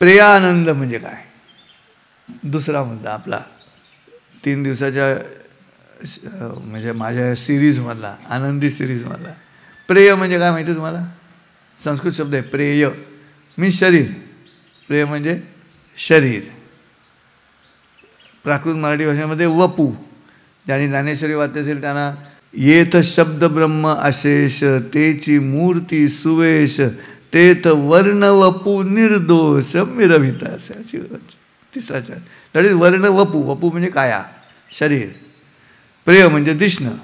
प्रेयानंद म्हणजे काय? दुसरा मुद्दा आपला 3 दिवसाच्या म्हणजे माझ्या सिरीजमधला, आनंदी सिरीजमधला. प्रेय म्हणजे काय माहिती आहे तुम्हाला? संस्कृत शब्द आहे प्रेय, मी शरीर. प्रेय म्हणजे शरीर. प्राकृत मराठी भाषेमध्ये वपू. ज्यांनी ज्ञानेश्वरी वाचली असेल त्यांना येथ शब्द ब्रह्म अशेष तेची मूर्ती सुवेश तेथ वर्ण वपू निर्दोष मिरविता. अशी तिसरा चार. दॅट इज वर्ण वपू. वपू म्हणजे काया, शरीर. प्रेय म्हणजे दिसणं.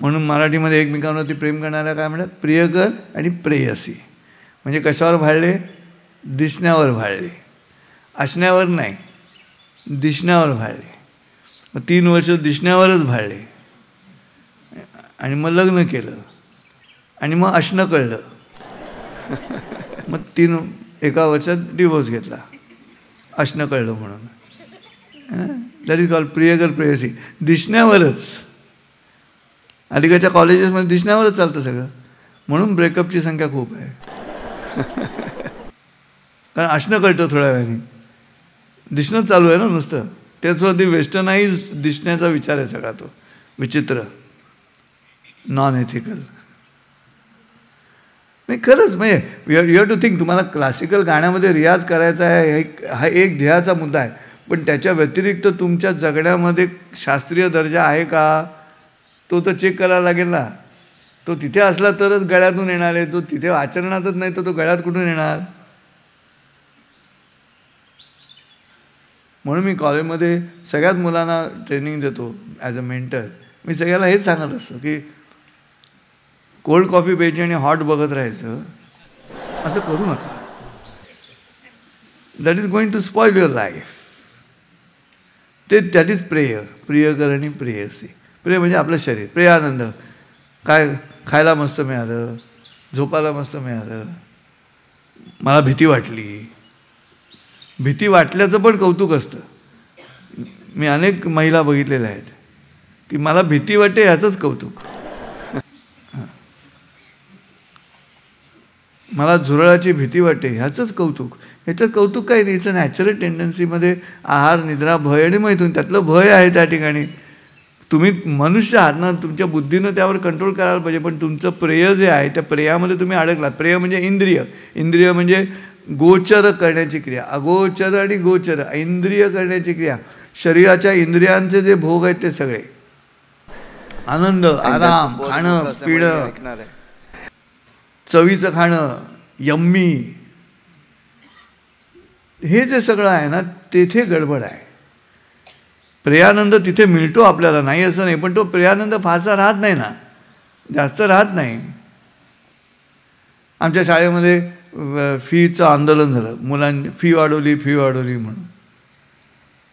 म्हणून मराठीमध्ये एकमेकांवरती प्रेम करणाऱ्या काय म्हणतात? प्रियकर आणि प्रेयसी. म्हणजे कशावर भाळले? दिसण्यावर भाळले, असण्यावर नाही, दिसण्यावर भाळले. मग 3 वर्ष दिसण्यावरच भाळले आणि मग लग्न केलं आणि मग असणं कळलं. मग 1 वर्षात डिवोर्स घेतला, असणं कळलं म्हणून. दॅट इज कॉल्ड प्रियकर प्रेयसी. दिसण्यावरच. अलीकडच्या कॉलेजेसमध्ये दिसण्यावरच चालतं सगळं. म्हणून ब्रेकअपची संख्या खूप आहे. कारण असणं कळतं थोड्या वेळाने, दिसणंच चालू आहे ना नुसतं. त्याचवरती वेस्टर्नाइज दिसण्याचा विचार आहे सगळा तो. विचित्र, नॉन एथिकल. नाही खरंच. म्हणजे यू हॅव टू थिंक. तुम्हाला क्लासिकल गाण्यामध्ये रियाज करायचा आहे हा एक ध्येयाचा मुद्दा आहे, पण त्याच्या व्यतिरिक्त तुमच्या जगण्यामध्ये शास्त्रीय दर्जा आहे का तो तर चेक करायला लागेल ना. तो तिथे असला तरच गळ्यातून येणार आहे. तो तिथे आचरणातच नाही तर तो गळ्यात कुठून येणार? म्हणून मी कॉलेजमध्ये सगळ्याच मुलांना ट्रेनिंग देतो ॲज अ मेंटर. मी सगळ्याला हेच सांगत असतो की कोल्ड कॉफी प्यायची आणि हॉट बघत राहायचं असं करू नका. That is going to spoil your life. That is preya. प्रियकर आणि प्रेयसी. प्रेय म्हणजे आपलं शरीर. प्रेयानंद काय? खायला मस्त मिळालं, झोपायला मस्त मिळालं, मला भीती वाटली. भीती वाटल्याचं पण कौतुक असतं. मी अनेक महिला बघितलेल्या आहेत की मला भीती वाटते ह्याचंच कौतुक. मला झुरळाची भीती वाटते ह्याचंच कौतुक. ह्याचं कौतुक काही नाही. इट्स अ नॅचरल टेंडन्सीमध्ये आहार, निद्रा, भय आणि मैथून. त्यातलं भय आहे त्या ठिकाणी. तुम्ही मनुष्य आहात ना, तुमच्या बुद्धीनं त्यावर कंट्रोल करायला पाहिजे. पण तुमचं प्रेय जे आहे त्या प्रेयामध्ये तुम्ही अडकलात. प्रेय म्हणजे इंद्रिय. इंद्रिय म्हणजे गोचर करण्याची क्रिया. अगोचर आणि गोचर इंद्रिय करण्याची क्रिया. शरीराच्या इंद्रियांचे जे भोग आहेत ते सगळे, आनंद, आराम, खाणं पिणं, चवीचं खाणं, यम्मी, हे जे सगळं आहे ना तेथे गडबड आहे. प्रेयानंद तिथे मिळतो आपल्याला, नाही असं नाही, पण तो प्रेयानंद फारसा राहत नाही ना, जास्त राहत नाही. आमच्या शाळेमध्ये फीचं आंदोलन झालं. मुलांनी फी वाढवली म्हणून.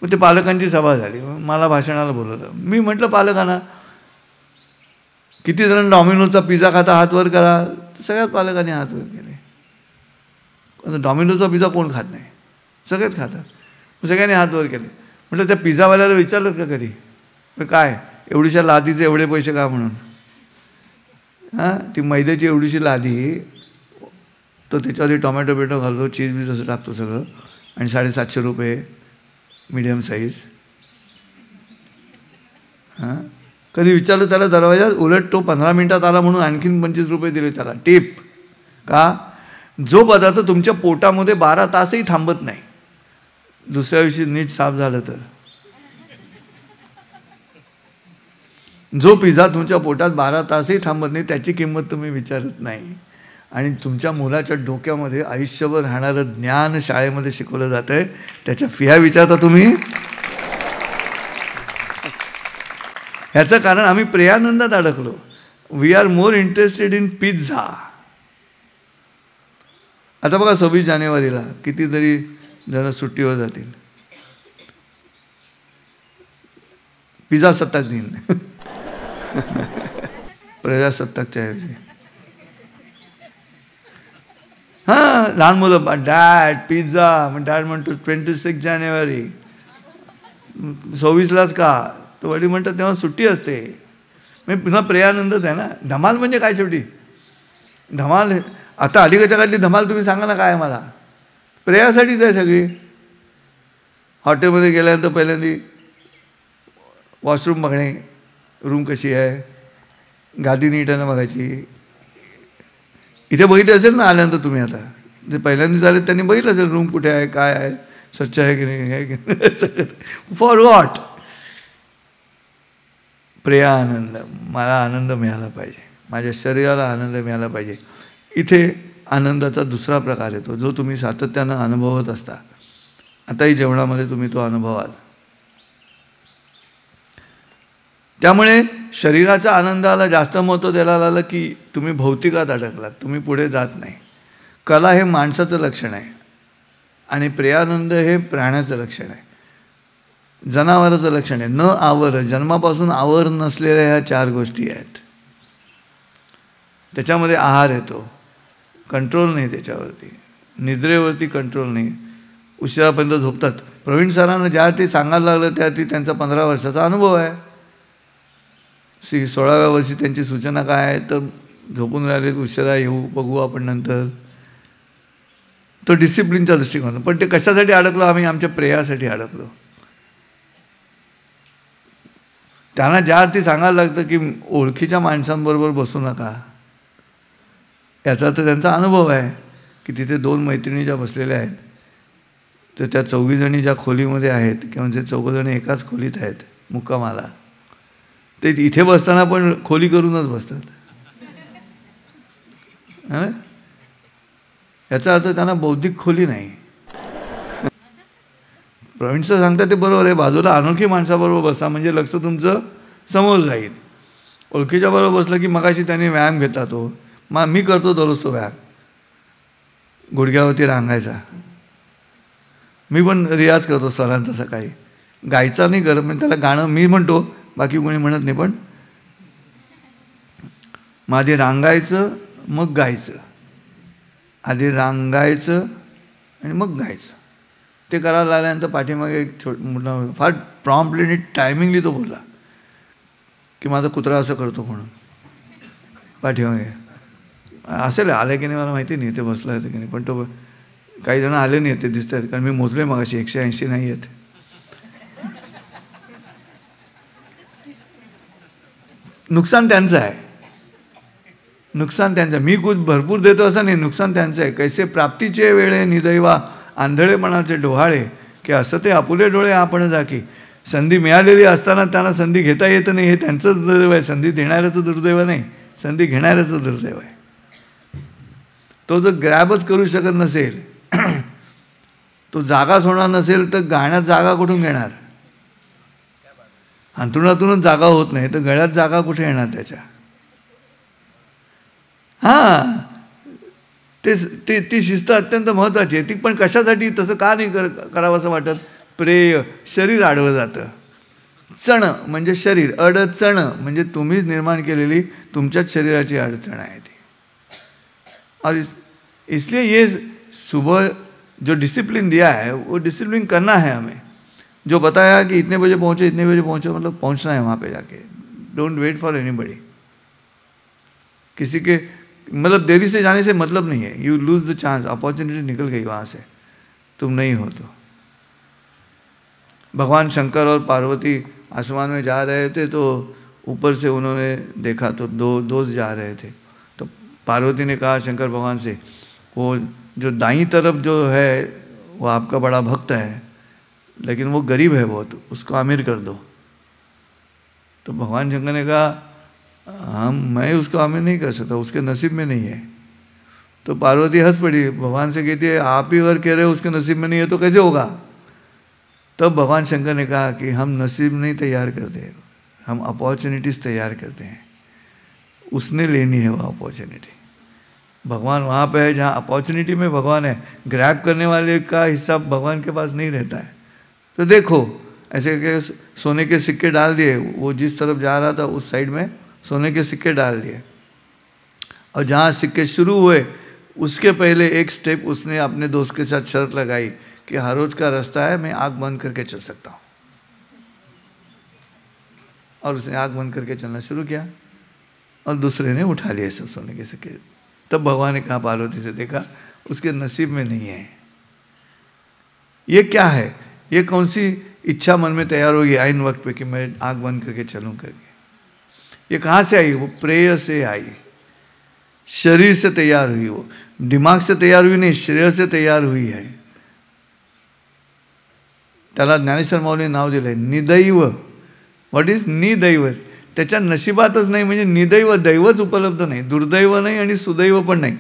मग ते पालकांची सभा झाली. मला भाषणाला बोलवलं. मी म्हटलं पालकांना, किती जण डॉमिनोजचा पिझ्झा खाता हात वर करा. सगळ्याच पालकांनी हात वर केले. डॉमिनोजचा पिझ्झा कोण खात नाही? सगळेच खातात. सगळ्यांनी हात वर केले. म्हटलं त्या पिझ्झावाल्याला विचारलं का कधी काय एवढीशा लादीचे एवढे पैसे का म्हणून? हां, ती मैद्याची एवढीशी लादी, तो त्याच्यावरती टोमॅटो बिटो घालतो, चीज बीज असं टाकतो सगळं, आणि 750 रुपये मीडियम साईज. हां, कधी विचारलं त्याला दरवाजात, उलट तो 15 मिनिटात आला म्हणून आणखीन 25 रुपये दिले त्याला टिप. का? जो पदार्थ तुमच्या पोटामध्ये 12 तासही थांबत नाही, दुसऱ्या दिवशी नीट साफ झालं तर, जो पिझ्झा तुमच्या पोटात 12 तासही थांबत नाही त्याची किंमत तुम्ही विचारत नाही. आणि तुमच्या मुलाच्या डोक्यामध्ये आयुष्यभर राहणारं ज्ञान शाळेमध्ये शिकवलं जातं आहे, त्याच्या फिया विचारता तुम्ही? ह्याचं कारण आम्ही प्रेयानंदात अडकलो. We are more interested in pizza. आता बघा 26 जानेवारीला कितीतरी जण सुट्टीवर जातील. पिझ्झासत्ताक दिन. प्रजासत्ताकच्या ऐवजी हां, लहान मुलं डॅड पिझ्झा, मग डॅड म्हणतो 26 जानेवारी 26लाच का? तो वडील म्हणतात तेव्हा सुट्टी असते. म्हणजे पुन्हा प्रेयानंदच आहे ना. धमाल म्हणजे काय शेवटी? धमाल आता अलीकडच्या काळातली धमाल तुम्ही सांगा ना काय मला. प्रेयासाठीच आहे सगळी. हॉटेलमध्ये गेल्यानंतर पहिल्यांदा वॉशरूम बघणे, रूम कशी आहे, गादी नीट आहे ना बघायची. इथे बघितलं असेल ना आल्यानंतर तुम्ही, आता जे पहिल्यांदा झाले त्यांनी बघितलं असेल रूम कुठे आहे, काय आहे, स्वच्छ आहे की नाही, आहे की नाही. For what? प्रेया आनंद. मला आनंद मिळाला पाहिजे, माझ्या शरीराला आनंद मिळाला पाहिजे. इथे आनंदाचा दुसरा प्रकार येतो जो तुम्ही सातत्यानं अनुभवत असता. आताही जेवणामध्ये तुम्ही तो अनुभवाल. त्यामुळे शरीराच्या आनंदाला जास्त महत्त्व द्यायला लागलं की तुम्ही भौतिकात अडकलात, तुम्ही पुढे जात नाही. कला हे माणसाचं लक्षण आहे आणि प्रेयानंद हे प्राण्याचं लक्षण आहे, जनावराचं लक्षण आहे. न आवर, जन्मापासून आवर नसलेल्या ह्या 4 गोष्टी आहेत. त्याच्यामध्ये आहार येतो, कंट्रोल नाही त्याच्यावरती, निद्रेवरती कंट्रोल नाही, उशिरापर्यंत झोपतात. प्रवीण सरांना ज्या ते सांगायला लागलं त्या ती त्यांचा 15 वर्षाचा अनुभव आहे. 16व्या वर्षी त्यांची सूचना काय आहे तर झोपून राहिले, उशिरा येऊ, बघू आपण नंतर. तो डिसिप्लिनचा दृष्टिकोन. पण ते कशासाठी अडकलो आम्ही? आमच्या प्रेयासाठी अडकलो. त्यांना ज्या अर्थी सांगायला लागतं की ओळखीच्या माणसांबरोबर बसू नका, याचा तर त्यांचा अनुभव आहे की तिथे 2 मैत्रिणी ज्या बसलेल्या आहेत तर त्या 4 जणी ज्या खोलीमध्ये आहेत किंवा जे 4 जणी एकाच खोलीत आहेत मुक्कामाला, ते इथे बसताना पण खोली करूनच बसतात. याचा अर्थ त्यांना बौद्धिक खोली नाही. प्रवीणचं सांगतात ते बरोबर आहे, बाजूला अनोळखी माणसाबरोबर बसा म्हणजे लक्ष तुमचं समोर जाईल. ओळखीच्या बरोबर बसलं की मगाशी त्यांनी व्यायाम घेतला, तो मी करतो दररोज तो व्यायाम, गुडघ्यावरती रांगायचा. मी पण रियाज करतो स्वरांचा सकाळी, गायचा नाही करत, पण त्याला गाणं मी म्हणतो, बाकी कोणी म्हणत नाही. पण आधी रांगायचं मग गायचं, आधी रांगायचं आणि मग गायचं. ते करायला लागल्यानंतर पाठीमागे एक मोठा फार प्रॉम्प्टली टायमिंगली तो बोलला की माझा कुत्रा असं करतो म्हणून. पाठीमागे असेल, आले की नाही मला माहिती नाही, ते बसला आहे की नाही, पण तो काही जण आले नाही ते दिसत आहेत, कारण मी मोजले मग अशी 180 नाही आहेत. नुकसान त्यांचं आहे, नुकसान त्यांचं. मी कुछ भरपूर देतो असं नाही, नुकसान त्यांचं आहे. कैसे प्राप्तीचे वेळे निदैवा आंधळेपणाचे डोहाळे, की असं ते आपुले डोळे आपण जाकी. संधी मिळालेली असताना त्यांना संधी घेता येत नाही, हे त्यांचं दुर्दैव आहे. संधी देणाऱ्याचं दुर्दैव नाही, संधी घेणाऱ्याचं दुर्दैव आहे. तो जर ग्रॅबच करू शकत नसेल, तो जागाच होणार नसेल तर गाण्यात जागा कुठून घेणार? अंतरुणातूनच जागा होत नाही तर गळ्यात जागा कुठे येणार त्याच्या? हां, ती शिस्त अत्यंत महत्त्वाची आहे. ती पण कशासाठी? तसं का नाही करावं असं वाटत? प्रेय, शरीर आडवं जातं. चण म्हणजे शरीर, अडचण म्हणजे तुम्हीच निर्माण केलेली तुमच्याच शरीराची अडचण आहे ती. और इसलिए ये सुबह जो डिसिप्लिन दिया है वो डिसिप्लिन करना है हमें. जो बताया कि इतने बजे पहुँचो, इतने बजे पहुँचो, मतलब पहुँचना है वहाँ पे जाके. Don't wait for anybody. किसी के मतलब देरी से जाने से मतलब नहीं है. You lose the chance, opportunity निकल गई वहाँ से, तुम नहीं हो तो. भगवान शंकर और पार्वती आसमान में जा रहे थे तो ऊपर से उन्होंने देखा तो 2 दोस्त जा रहे थे. तो पार्वती ने कहा शंकर भगवान से, वो जो दाईं तरफ जो है वो आपका बड़ा भक्त है, लेकिन वो गरीब है बहुत, उसको अमीर कर दो. तो भगवान शंकर ने कहा मैं उसको अमीर नहीं कर सकता, उसके नसीब में नहीं है. तो पार्वती हंस पड़ी, भगवान से कहती है आप ही अगर कह रहे हो उसके नसीब में नहीं है तो कैसे होगा? तब भगवान शंकर ने कहा कि हम नसीब नहीं तैयार करते, हम अपॉर्चुनिटीज़ तैयार करते हैं. उसने लेनी है वो अपॉर्चुनिटी. भगवान वहाँ पे है जहाँ अपॉर्चुनिटी में भगवान है. ग्रैब करने वाले का हिस्सा भगवान के पास नहीं रहता है. तो देखो ऐसे के सोने के सिक्के डाल दिए, वो जिस तरफ जा रहा था उस साइड में सोने के सिक्के डाल दिए, और जहाँ सिक्के शुरू हुए उसके पहले एक स्टेप उसने अपने दोस्त के साथ शर्त लगाई कि हर रोज का रास्ता है, मैं आँख बंद करके चल सकता हूँ. और उसने आँख बंद करके चलना शुरू किया और दूसरे ने उठा लिए सब सोने के सिक्के. तब भगवान ने कहा पार्वती से, देखा उसके नसीब में नहीं है. ये क्या है, ये कौन सी इच्छा मन में तैयार होगी आइन वक्त पे कि मैं आँख बंद करके चलूँ करके। ये कहाँ से आई? वो प्रेय से आई, शरीर से तैयार हुई, वो दिमाग से तैयार हुई नहीं, शरीर से तैयार हुई है। त्याला ज्ञानेश्वर माऊलीने नाव दिलं आहे निदैव. What is निदैव? त्याच्या नशिबातच नाही, म्हणजे निदैव, दैवच उपलब्ध नाही, दुर्दैव नाही आणि सुदैव पण नाही.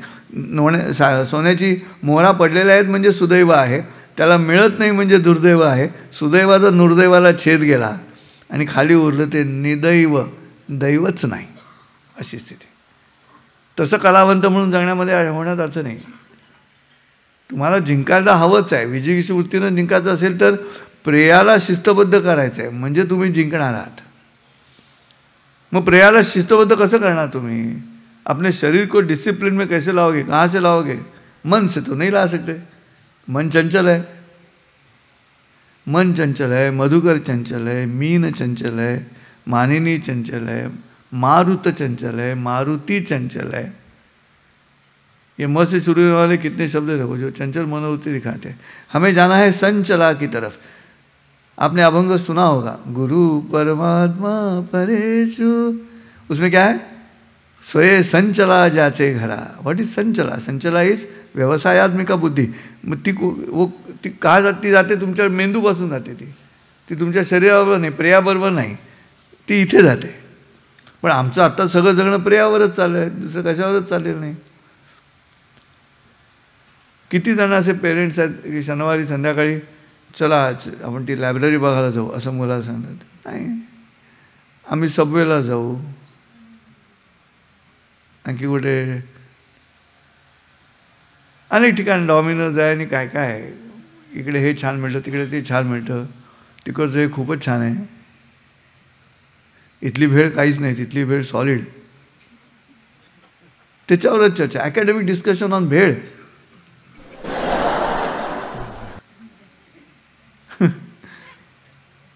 सोन्याची मोहरा पडलेल्या आहेत म्हणजे सुदैव आहे, त्याला मिळत नाही म्हणजे दुर्दैव आहे. सुदैवाचा नुर्दैवाला छेद गेला आणि खाली उरलं ते निदैव, दैवच नाही, अशी स्थिती. तसं कलावंत म्हणून जगण्यामध्ये होण्यात अर्थ नाही. तुम्हाला जिंकायला हवंच आहे, विजयी वृत्तीनं जिंकायचं असेल तर प्रेयाला शिस्तबद्ध करायचं आहे, म्हणजे तुम्ही जिंकणार आहात. मग प्रेयाला शिस्तबद्ध कसं करणार तुम्ही? अपने शरीर को डिसिप्लिन में कैसे लाओगे, कहाँ से लाओगे? मन से तो नहीं ला सकते. मन चंचल है, मन चंचल है, मधुकर चंचल है, मीन चंचल है, मानिनी चंचल है, मारुत चंचल है, मारुति चंचल है. ये म से शुरू होने वाले कितने शब्द देखो जो चंचल मनोवृत्ति दिखाते हैं. हमें जाना है संचला की तरफ. आपने अभंग सुना होगा, गुरु परमात्मा परेशु, उसमें क्या है? स्वये संचला जाचे घरा. What is sanchala? Sanchala is vyavasayatmika buddhi. मग ती का जाते तुमच्या मेंदूपासून जाते. ती तुमच्या शरीराबरोबर नाही, प्रेयाबरोबर नाही, ती इथे जाते. पण आमचं आत्ता सगळं जगणं प्रेयावरच चाललं आहे, दुसरं कशावरच चाललेलं नाही. किती जण असे पेरेंट्स आहेत की शनिवारी संध्याकाळी चला आपण ती लायब्ररी बघायला जाऊ असं मुलाला सांगतात. नाही, आम्ही सबवेला जाऊ, आणखी कुठे अनेक ठिकाणी डॉमिनोज आहे आणि काय काय आहे. इकडे हे छान मिळतं, तिकडे ते छान मिळतं, तिकडचं हे खूपच छान आहे. इथली भेळ काहीच नाही, तिथली भेळ सॉलिड. त्याच्यावरच चर्चा, अकॅडमिक डिस्कशन ऑन भेळ.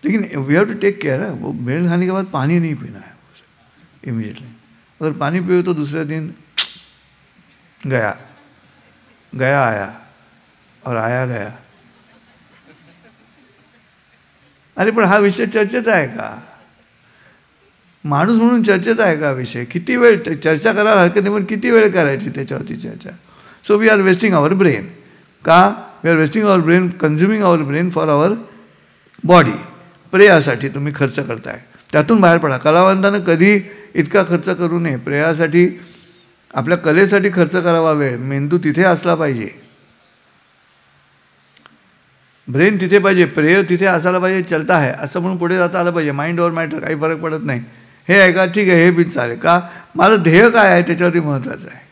लेकिन we have to take care है. वो भेड़ खाने के बाद पानी नहीं पीना है इमीडिएटली. अगर पानी पियो तो दूसरे दिन गया गया आया और आया गया. अरे पण हा विषय चर्चेचा आहे का? माणूस म्हणून चर्चेचा आहे का विषय? किती वेळ चर्चा करायला हरकत नाही, पण किती वेळ करायची त्याच्यावरती चर्चा? So we are wasting our brain. का? We are wasting our brain, consuming our brain for our body. प्रेयासाठी तुम्ही खर्च करताय, त्यातून बाहेर पडा. कलावंतानं कधी इतका खर्च करू नये. प्रेयासाठी, आपल्या कलेसाठी खर्च करावा वेळ. मेंदू तिथे असला पाहिजे, ब्रेन तिथे पाहिजे, प्रेय तिथे असायला पाहिजे. चलता आहे असं म्हणून पुढे जाता आलं पाहिजे. माइंड ओवर मॅटर काही फरक पडत नाही. हे आहे का, ठीक आहे, हे बी चालेल. का? माझं ध्येय काय आहे त्याच्यावरती महत्त्वाचं आहे.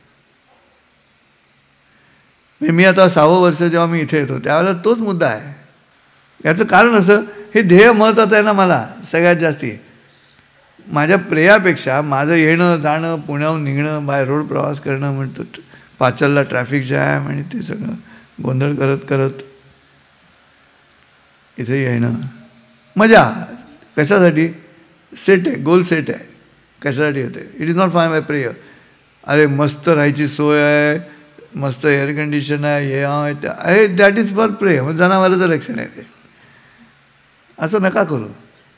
मी आता 6वं वर्ष जेव्हा मी इथे येतो त्यावेळेला तोच मुद्दा आहे. याचं कारण असं, हे ध्येय महत्त्वाचं आहे ना मला सगळ्यात जास्ती. माझ्या प्रेयापेक्षा माझं येणं जाणं, पुण्याहून निघणं, बाय रोड प्रवास करणं, म्हणतो पाचलला ट्रॅफिक जॅम आणि ते सगळं गोंधळ करत करत इथे येणं, मजा कशासाठी? सेट आहे, गोल सेट आहे. कशासाठी होते? It is not five my prayer. अरे मस्त राहायची सोय आहे, मस्त एअर कंडिशन आहे, हे आहे, दॅट इज फॉर प्रे. मग जनावराचं लक्षण आहे ते. असं नका करू.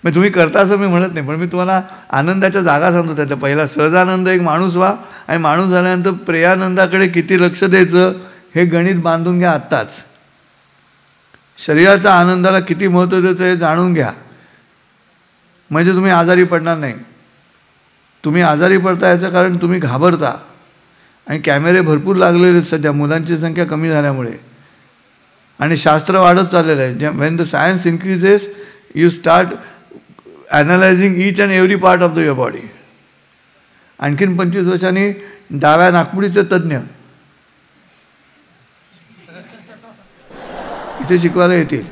मग तुम्ही करता असं मी म्हणत नाही, पण मी तुम्हाला आनंदाच्या जागा सांगतो. त्यातला पहिला सहजानंद, एक माणूस व्हा, आणि माणूस झाल्यानंतर प्रेयानंदाकडे किती लक्ष द्यायचं हे गणित बांधून घ्या आत्ताच. शरीराच्या आनंदाला किती महत्त्व द्यायचं हे जाणून घ्या, म्हणजे तुम्ही आजारी पडणार नाही. तुम्ही आजारी पडता याचं कारण तुम्ही घाबरता. आणि कॅमेरे भरपूर लागलेले सध्या, मुलांची संख्या कमी झाल्यामुळे, आणि शास्त्र वाढत चाललेलं आहे. When the science increases, you start analysing each and every part of the your body. आणखीन 25 वर्षांनी डाव्या नागपुडीचे तज्ज्ञ इथे शिकवायला येतील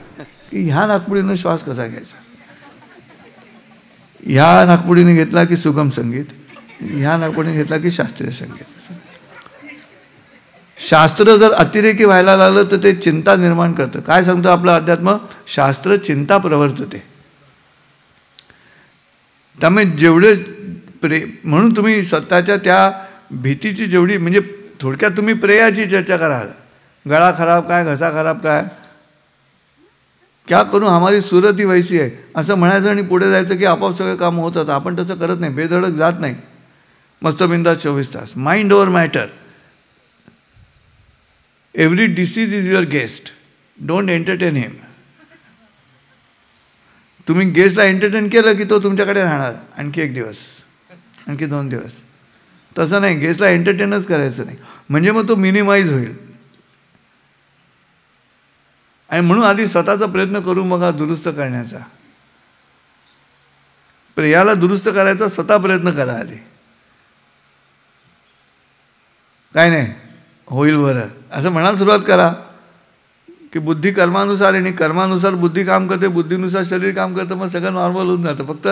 की ह्या नागपुडीनं श्वास कसा घ्यायचा, ह्या नागपुडीने घेतला की सुगम संगीत, ह्या नागपुडीने घेतला की शास्त्रीय संगीत. शास्त्र जर अतिरेकी व्हायला लागलं तर ते चिंता निर्माण करतं. काय सांगतं आपलं अध्यात्म? शास्त्र चिंता प्रवर्तते. त्यामुळे जेवढे म्हणून तुम्ही स्वतःच्या त्या भीतीची जेवढी, म्हणजे थोडक्यात तुम्ही प्रेयाची चर्चा कराल. गळा खराब काय, घसा खराब काय, क्या करू हमारी सूरत ही वैसी आहे असं म्हणायचं आणि पुढे जायचं की आपोआप सगळे कामं होतात. आपण तसं करत नाही, बेधडक जात नाही. मस्त बिंदास 24 तास. Mind over matter. Every disease is your guest. Don't entertain him. तुम्ही गेस्टला एंटरटेन केलं की तो तुमच्याकडे राहणार आणखी 1 दिवस, आणखी 2 दिवस. तसं नाही, गेस्टला एंटरटेनच करायचं नाही, म्हणजे मग तो मिनिमाइज होईल. आणि म्हणून आधी स्वतःचा प्रयत्न करून बघा दुरुस्त करण्याचा. प्रियाला दुरुस्त करायचा स्वतः प्रयत्न करा आधी. काय नाही होईल बरं असं म्हणायला सुरुवात करा की बुद्धी कर्मानुसार आणि कर्मानुसार बुद्धी काम करते, बुद्धीनुसार शरीर काम करतं, मग सगळं नॉर्मल होऊन जातं. फक्त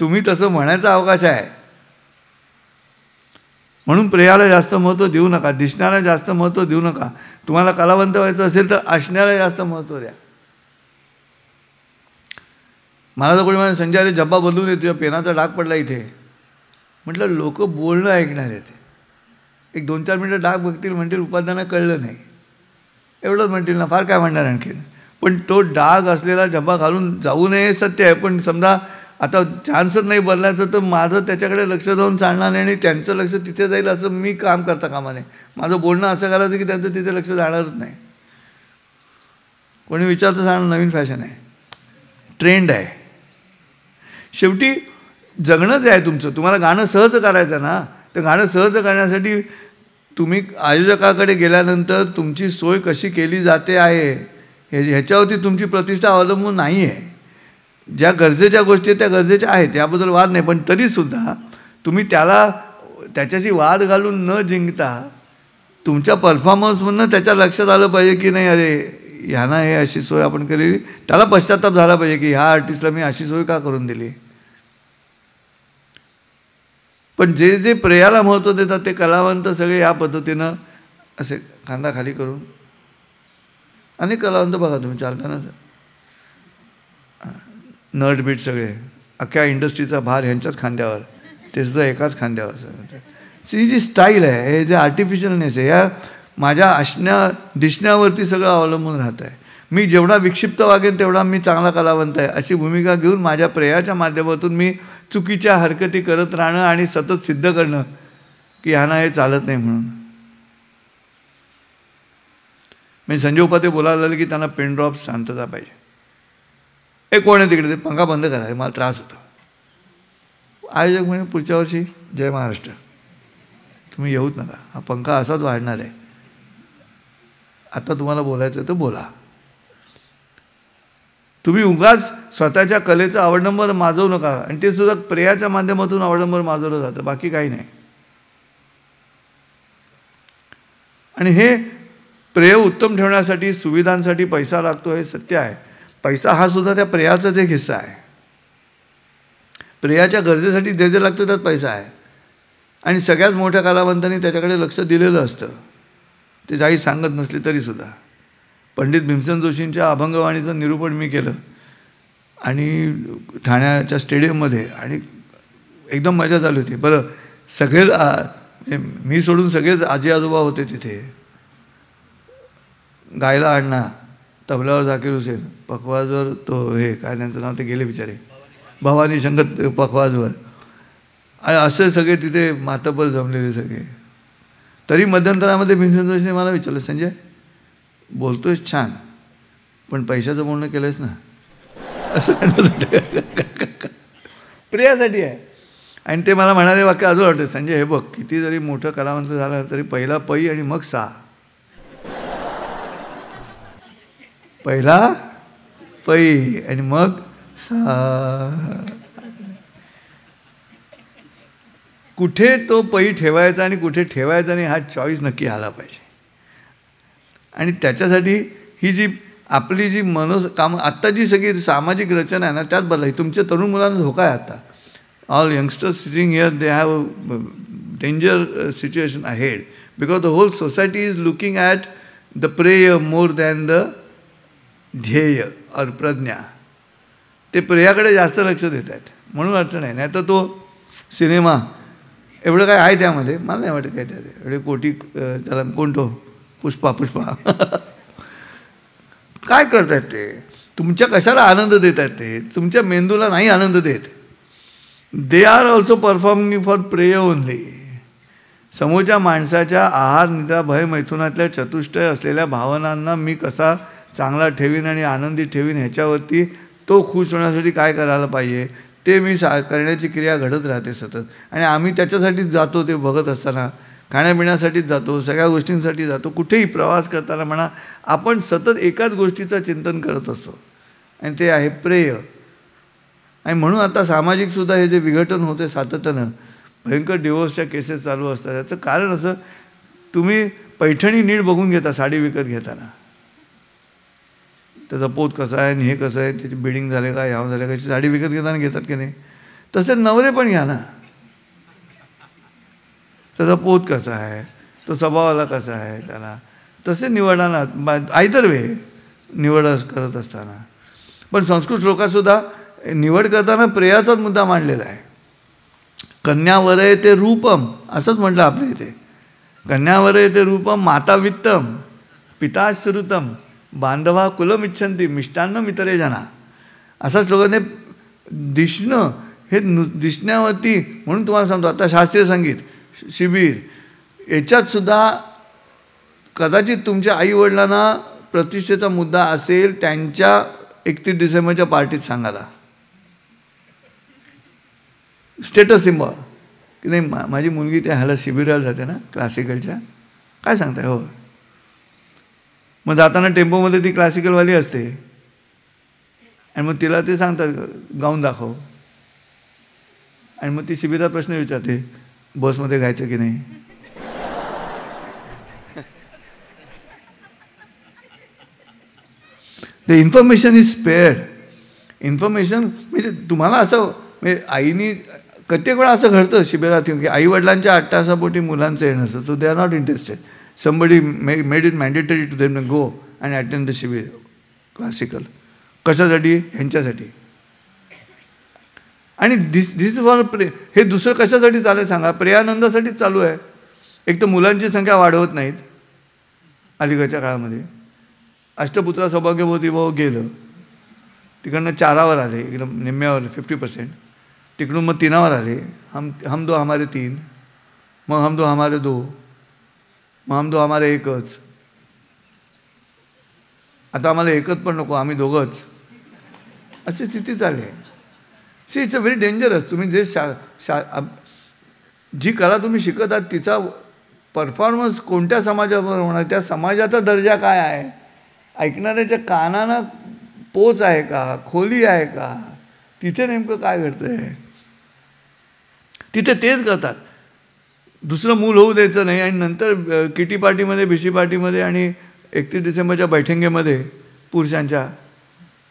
तुम्ही तसं म्हणायचा अवकाश आहे. म्हणून प्रियाला जास्त महत्त्व देऊ नका, दिसण्याला जास्त महत्त्व देऊ नका. तुम्हाला कलावंत व्हायचं असेल तर असण्याला जास्त महत्त्व द्या. मला तर कोणी म्हणे संजय अरे जब्बा बदलून येतो, पेनाचा डाग पडला इथे. म्हटलं लोक बोलणं ऐकणार आहेत. 1-2-4 मिनटं डाग बघतील, म्हणतील उपाध्यायांना कळलं नाही, एवढंच म्हणतील ना, फार काय म्हणणार आणखीन. पण तो डाग असलेला जब्बा घालून जाऊ नये सत्य आहे. पण समजा आता चान्सच नाही बदलायचं तर माझं त्याच्याकडे लक्ष जाऊन चालणार नाही आणि त्यांचं लक्ष तिथे जाईल असं मी काम करता कामा नये. माझं बोलणं असं करायचं की त्यांचं तिथे लक्ष जाणारच नाही. कोणी विचारतं सांगणं नवीन फॅशन आहे, ट्रेंड आहे. शेवटी जगणंच आहे तुमचं. तुम्हाला गाणं सहज करायचं ना, तर गाणं सहज करण्यासाठी तुम्ही आयोजकाकडे गेल्यानंतर तुमची सोय कशी केली जाते आहे ह्याच्यावरती तुमची प्रतिष्ठा अवलंबून नाही आहे. ज्या गरजेच्या गोष्टी त्या गरजेच्या आहेत, याबद्दल वाद नाही. पण तरीसुद्धा तुम्ही त्याच्याशी वाद घालून न जिंकता तुमच्या परफॉर्मन्समधनं त्याच्या लक्षात आलं पाहिजे की नाही अरे ह्यानं हे अशी सोय आपण केलेली. त्याला पश्चाताप झाला पाहिजे की ह्या आर्टिस्टला मी अशी सोय का करून दिली. पण जे जे प्रियाला महत्त्व देतात ते कलावंत सगळे या पद्धतीनं असे खांदा खाली करून, अनेक कलावंत बघा तुम्ही चालताना नटबीट सगळे अख्ख्या इंडस्ट्रीचा भार ह्यांच्याच खांद्यावर, ते सुद्धा एकाच खांद्यावर. ही जी स्टाईल आहे, हे जे आर्टिफिशियलनेस आहे, या माझ्या दिसण्यावरती सगळं अवलंबून राहत आहे. मी जेवढा विक्षिप्त वागेन तेवढा मी चांगला कलावंत आहे अशी भूमिका घेऊन माझ्या प्रियाच्या माध्यमातून मी चुकीच्या हरकती करत राहणं आणि सतत सिद्ध करणं की ह्यानं हे चालत नाही म्हणून. मी संजय उपाध्ये बोलायला लागले की त्यांना पेन ड्रॉप शांतता पाहिजे. हे कोण आहे तिकडे, ते पंखा बंद करा, मला त्रास होतो. आयोजक म्हणे पुढच्या वर्षी जय महाराष्ट्र, तुम्ही येऊच नका, हा पंखा असाच वाढणार आहे. आता तुम्हाला बोलायचं तर बोला. तुम्ही उगाच स्वतःच्या कलेचं अवडंबर माजवू नका. आणि ते सुद्धा प्रियाच्या माध्यमातून अवडंबर माजवलं जातं, बाकी काही नाही. आणि हे प्रिय उत्तम ठेवण्यासाठी सुविधांसाठी पैसा लागतो हे सत्य आहे. पैसा हा सुद्धा त्या प्रियाचाच एक हिस्सा आहे. प्रियाच्या गरजेसाठी जे जे लागतं त्यात पैसा आहे. आणि सगळ्यात मोठ्या कलावंतांनी त्याच्याकडे लक्ष दिलेलं असतं, ते जाई सांगत नसले तरीसुद्धा. पंडित भीमसेन जोशींच्या अभंगवाणीचं निरूपण मी केलं आणि ठाण्याच्या स्टेडियममध्ये, आणि एकदम मजा झाली होती. बरं सगळेच मी सोडून सगळेच आजी आजोबा होते तिथे. गायला अण्णा, तबल्यावर झाकीर हुसेन, पखवाजवर तो हे काय त्यांचं नाव ते गेले बिचारे, भवानी शंकर पखवाजवर, असे सगळे तिथे मातब्बर जमलेले सगळे. तरी मध्यंतरामध्ये भीमसेन जोशीने मला विचारलं, संजय बोलतोयस छान पण पैशाचं बोलणं केलंयस ना, असं प्रियासाठी आहे. आणि ते मला म्हणाले वाक्य अजून वाटतं, संजय हे बघ किती जरी मोठं कलावंत झालं तरी पहिला पै आणि मग सा. पहिला पै आणि मग सा. कुठे तो पै ठेवायचा आणि कुठे ठेवायचा नाही हा चॉईस नक्की आला पाहिजे. आणि त्याच्यासाठी ही जी आपली जी काम आत्ता जी सगळी सामाजिक रचना आहे ना त्यात बदला. तुमच्या तरुण मुलांना धोका आहे आता. All youngsters sitting here they have danger situation ahead because the whole society is looking at the preya more than the ध्येय और प्रज्ञा. ते प्रेयाकडे जास्त लक्ष देत आहेत म्हणून अडचण आहे. नाही तर तो सिनेमा एवढं काय आहे त्यामध्ये, मला नाही वाटत काय त्यात एवढे कोटी. त्याला कोण तो पुष्पा काय करतायत ते. तुमच्या कशाला आनंद देत आहेत ते? तुमच्या मेंदूला नाही आनंद देत. They are also performing for preya only. समोरच्या माणसाच्या आहार निद्रा भय मैथुनातल्या चतुष्टय असलेल्या भावनांना मी कसा चांगला ठेवीन आणि आनंदी ठेवीन ह्याच्यावरती तो खुश होण्यासाठी काय करायला पाहिजे ते मी करण्याची क्रिया घडत राहते सतत. आणि आम्ही त्याच्यासाठीच जातो, ते बघत असताना खाण्यापिण्यासाठीच जातो, सगळ्या गोष्टींसाठी जातो. कुठेही प्रवास करताना म्हणा आपण सतत एकाच गोष्टीचं चिंतन करत असतो आणि ते आहे प्रेय. आणि म्हणून आता सामाजिकसुद्धा हे जे विघटन होते सातत्यानं, भयंकर डिवोर्सच्या केसेस चालू असतात. याचं कारण असं, तुम्ही पैठणी नीट बघून घेता साडी विकत घेताना, त्याचा पोत कसा आहे आणि हे कसं आहे, त्याची बिडिंग झाले का, ह्याव झाले का, साडी विकत घेताना घेतात की नाही. तसे नवरे पण घ्या ना, त्याचा पोत कसा आहे, तो स्वभावाला कसा आहे, त्याला तसे निवडा ना. आयदर वे निवड करत असताना. पण संस्कृत श्लोकातसुद्धा निवड करताना प्रेयाचाच मुद्दा मांडलेला आहे. कन्यावरय ते रूपम असंच म्हटलं आपल्या इथे. कन्यावरय ते रूपम माता वित्तम पिता श्रुतम बांधवा कुलम इच्छन्ति मिष्टान्न मितरे जना. असा श्लोकाने दिसणं हे दिसण्यावरती. म्हणून तुम्हाला सांगतो आता शास्त्रीय संगीत शिबिर याच्यातसुद्धा कदाचित तुमच्या आईवडिलांना प्रतिष्ठेचा मुद्दा असेल त्यांच्या 31 डिसेंबरच्या पार्टीत सांगायला, स्टेटस सिम्बॉल की नाही माझी मुलगी त्या ह्याला शिबिराला जाते ना क्लासिकलच्या, काय सांगताय. हो, मग जाताना टेम्पोमध्ये ती क्लासिकलवाली असते आणि मग तिला ते सांगतात गाऊन दाखव. आणि मग ती शिबिरात प्रश्न विचारते बसमध्ये गायचं की नाही. The information is spared. Information म्हणजे तुम्हाला असं म्हणजे आईनी कित्येक वेळा असं घडतं शिबिरात येऊन की आईवडिलांच्या अट्टासापोटी मुलांचं येणं असतं. So they are not interested. Somebody made it mandatory to them go and attend the शिबिर क्लासिकल. कशासाठी? ह्यांच्यासाठी. आणि दिस फॉर प्रे. हे दुसरं कशासाठी चालू आहे सांगा? प्रेयानंदासाठीच चालू आहे. एक तर मुलांची संख्या वाढवत नाहीत अलीकडच्या काळामध्ये. अष्टपुत्रा सौभाग्यवती भाऊ गेलं, तिकडनं 4वर आले, इकडं निम्म्यावर 50%. तिकडून मग 3वर आले. हम दो हमारे 3, मग हम दो हमारे 2, मग हम दो हमारे 1च. आता आम्हाला 1च पण नको, आम्ही 2घंच. अशी स्थिती चालली आहे. See it's a very dangerous. तुम्ही जे जी कला तुम्ही शिकत आहात तिचा परफॉर्मन्स कोणत्या समाजावर होणार, त्या समाजाचा दर्जा काय आहे, ऐकणाऱ्याच्या कानानं पोच आहे का, खोली आहे का, तिथे नेमकं काय घडतं आहे. तिथे तेच करतात. दुसरं मूल होऊ द्यायचं नाही. आणि नंतर किटी पार्टीमध्ये भिशी पार्टीमध्ये आणि 31 डिसेंबरच्या बैठंगेमध्ये पुरुषांच्या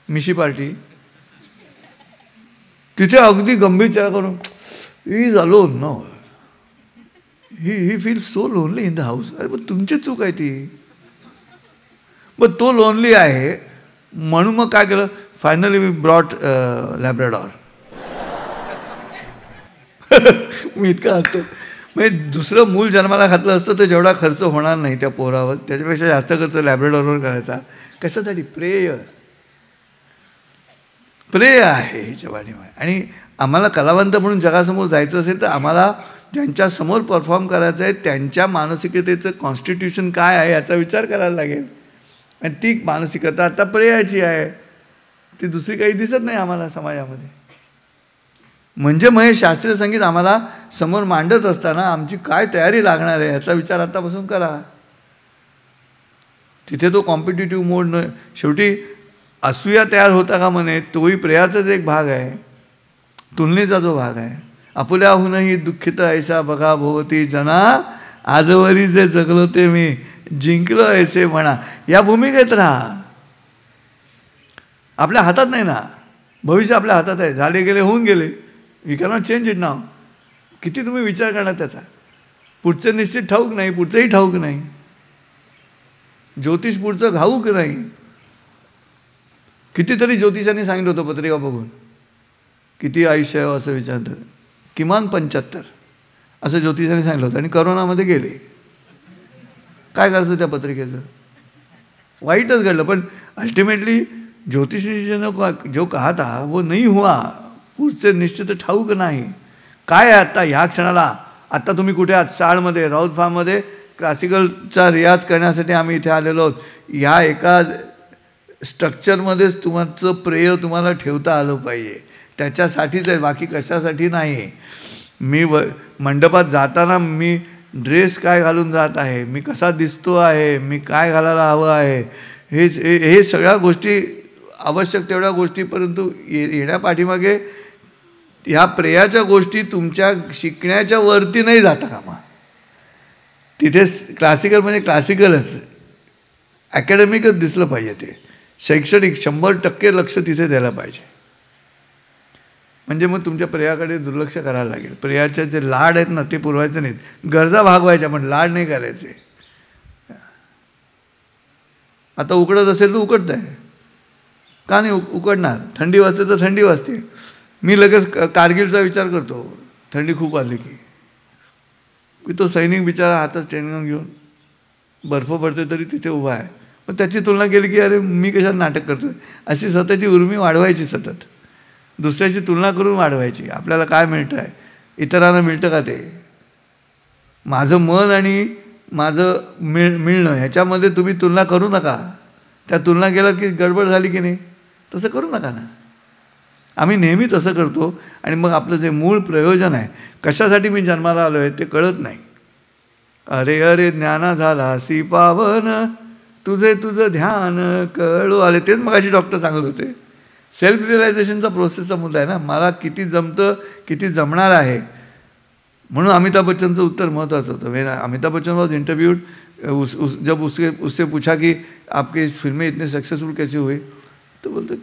मिशी पार्टी, तिथे अगदी गंभीर चर्चा करून he is alone no, he feel so lonely in the house. अरे पण तुमची चूक आहे ती. मग तो लोनली आहे म्हणून मग काय केलं, फायनली वी ब्रॉट लॅब्राडॉर. मी इतका हसतो. म्हणजे दुसरं मूल जन्माला घातलं असतं तर जेवढा खर्च होणार नाही त्या पोरावर, त्याच्यापेक्षा जास्त खर्च लॅब्राडॉरवर करायचा. कशासाठी? प्रेय. प्रेय आहे ह्याच्या पाठीमागे. आणि आम्हाला कलावंत म्हणून जगासमोर जायचं असेल तर आम्हाला ज्यांच्यासमोर परफॉर्म करायचं आहे त्यांच्या मानसिकतेचं कॉन्स्टिट्यूशन काय आहे याचा विचार करायला लागेल. आणि ती मानसिकता आता प्रेयाची आहे, ती दुसरी काही दिसत नाही आम्हाला समाजामध्ये. म्हणजे मग हे शास्त्रीय संगीत आम्हाला समोर मांडत असताना आमची काय तयारी लागणार आहे याचा विचार आत्तापासून करा. तिथे तो कॉम्पिटिटिव्ह मोड न, शेवटी असूया तयार होता का म्हणे, तोही प्रेयाचाच एक भाग आहे, तुलनेचा जो भाग आहे. आपुल्याहूनही दुःखित ऐसा बघा भोवती जना, आजवरी जे जगलो ते मी जिंकलो ऐसे म्हणा. या भूमिकेत राहा. आपल्या हातात नाही ना, भविष्य आपल्या हातात आहे. झाले गेले होऊन गेले. We cannot change it now. किती तुम्ही विचार करणार त्याचा. पुढचं निश्चित ठाऊक नाही, पुढचंही ठाऊक नाही. ज्योतिष पुढचं घाऊक नाही. कितीतरी ज्योतिषांनी सांगितलं होतं पत्रिका बघून किती आयुष्य आहे असं विचारतात. किमान 75 असं ज्योतिषांनी सांगितलं होतं. आणि करोनामध्ये गेले. काय करायचं त्या पत्रिकेचं? वाईटच घडलं. पण अल्टिमेटली ज्योतिषी जो कहा था वो नहीं हुआ, पुढचे निश्चित ठाऊक नाही. काय आहे आत्ता ह्या क्षणाला? आत्ता तुम्ही कुठे आहात? चाळमध्ये, राऊत फार्ममध्ये क्लासिकलचा रियाज करण्यासाठी आम्ही इथे आलेलो आहोत. ह्या एका स्ट्रक्चरमध्येच तुमचं प्रेय तुम्हाला ठेवता आलं पाहिजे, त्याच्यासाठीच आहे, बाकी कशासाठी नाही. मी मंडपात जाताना मी ड्रेस काय घालून जात आहे, मी कसा दिसतो आहे, मी काय घालायला हवं आहे, हे सगळ्या गोष्टी आवश्यक तेवढ्या गोष्टी, परंतु येण्या पाठीमागे ह्या प्रेयाच्या गोष्टी तुमच्या शिकण्याच्या वरती नाही जाता कामा. तिथे क्लासिकल म्हणजे क्लासिकलच, ॲकॅडमिकच दिसलं पाहिजे. ते शैक्षणिक 100% लक्ष तिथे द्यायला पाहिजे. म्हणजे मग तुमच्या प्रेयाकडे दुर्लक्ष करायला लागेल. प्रेयाचे जे लाड आहेत ना ते पुरवायचे नाहीत, गरजा भागवायच्या, पण लाड नाही करायचे. आता उकडत असेल तर उकडत आहे, का नाही उकडणार? थंडी वाजते तर थंडी वाजते. मी लगेच कारगिलचा विचार करतो, थंडी खूप आली की तो सैनिक बिचारा हातात ट्रेनिंग घेऊन बर्फ पडते तरी तिथे उभा आहे. पण त्याची तुलना केली की अरे मी कशात नाटक करतो, अशी स्वतःची उर्मी वाढवायची, सतत दुसऱ्याची तुलना करून वाढवायची. आपल्याला काय मिळतं आहे, इतरांना मिळतं का ते? माझं मन आणि माझं मिळणं ह्याच्यामध्ये तुम्ही तुलना करू नका. त्या तुलना केलं की गडबड झाली की नाही, तसं करू नका ना. आम्ही नेहमी तसं करतो आणि मग आपलं जे मूळ प्रयोजन आहे, कशासाठी मी जन्माला आलो आहे ते कळत नाही. अरे अरे ज्ञाना झाला सी पावन, तुझे तुझं ध्यान कळू आले. तेच मगाशी डॉक्टर सांगत होते, सेल्फ रिअलायझेशनचा प्रोसेसचा मुद्दा आहे ना. मला किती जमतं, किती जमणार आहे. म्हणून अमिताभ बच्चनचं उत्तर महत्त्वाचं होतं. Wien Amitabh Bachchan was interviewed, जब उससे पूछा कि आपकी इस फिल्में इतने सक्सेसफुल कैसे हुए, तो बोलते